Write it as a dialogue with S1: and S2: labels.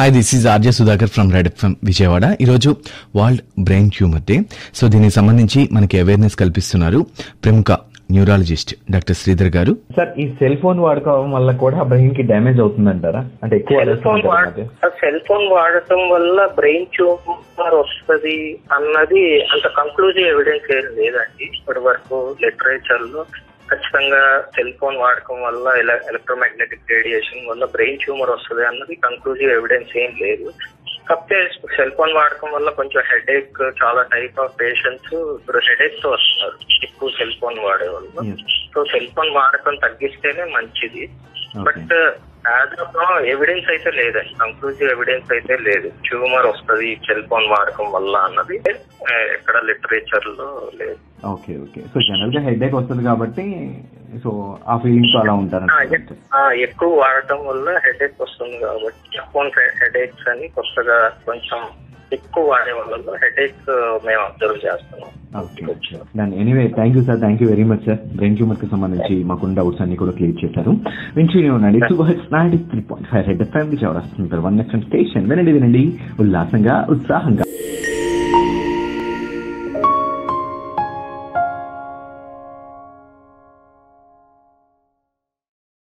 S1: Hi, this is RJ Sudhakar from Red FM Vijayawada. ఈరోజు world brain tumour day. So దీనికి సంబంధించి మనకి అవేర్నెస్ కల్పిస్తున్నారు ప్రముఖ న్యూరాలజిస్ట్ డాక్టర్ శ్రీధర్ గారు.
S2: సార్, ఈ సెల్ ఫోన్ వాడకం వల్ల కూడా బ్రెయిన్ కి డ్యామేజ్ అవుతుందంటారా? అంటే ఎక్కువ
S3: సెల్ ఫోన్ వాడటం వల్ల బ్రెయిన్ ట్యూమర్ వస్తుంది అన్నది అంత కంక్లూజివ్ ఎవిడెన్స్ ఏం లేదండి ఇప్పటి వరకు లిటరేచర్ లో. ఖచ్చితంగా సెల్ ఫోన్ వాడకం వల్ల ఎలక్ట్రోమాగ్నెటిక్ రేడియేషన్ వల్ల బ్రెయిన్ ట్యూమర్ వస్తుంది అన్నది కంక్లూజివ్ ఎవిడెన్స్ ఏం లేదు. కాకపోతే సెల్ ఫోన్ వాడకం వల్ల కొంచెం హెడేక్, చాలా టైప్ ఆఫ్ పేషెంట్స్ ఇప్పుడు హెడేక్ తో వస్తున్నారు ఎక్కువ సెల్ ఫోన్ వాడే వల్ల. సో సెల్ ఫోన్ వాడకం తగ్గిస్తేనే మంచిది. But as of now evidence అయితే లేదండి, కంక్లూజివ్ ఎవిడెన్స్ అయితే లేదు ట్యూమర్ వస్తుంది సెల్ ఫోన్ వాడకం వల్ల అన్నది ఎక్కడ లిటరేచర్ లో లేదు.
S2: Okay okay. సో జనరల్ గా హెడేక్ వస్తుంది కాబట్టి సో ఆ ఫీలింగ్స్ అలా ఉంటారు.
S3: ఎక్కువ వాడటం వల్ల హెడేక్ వస్తుంది కాబట్టి ఫోన్ హెడేక్స్ అని కొత్తగా కొంచెం ఎక్కువ వాడే వాళ్ళలో హెడేక్ మేము అబ్జర్వ్ చేస్తున్నాం.
S2: Anyway, thank you sir, thank you very much sir. Brain tumour కి సంబంధించి మాకున్న డౌట్స్ అన్ని కూడా క్లియర్ చేశారు. వింటూనే ఉండండి 93.5 red FM Vijayawada. 1 FM station. వినండి ఉల్లాసంగా, ఉత్సాహంగా.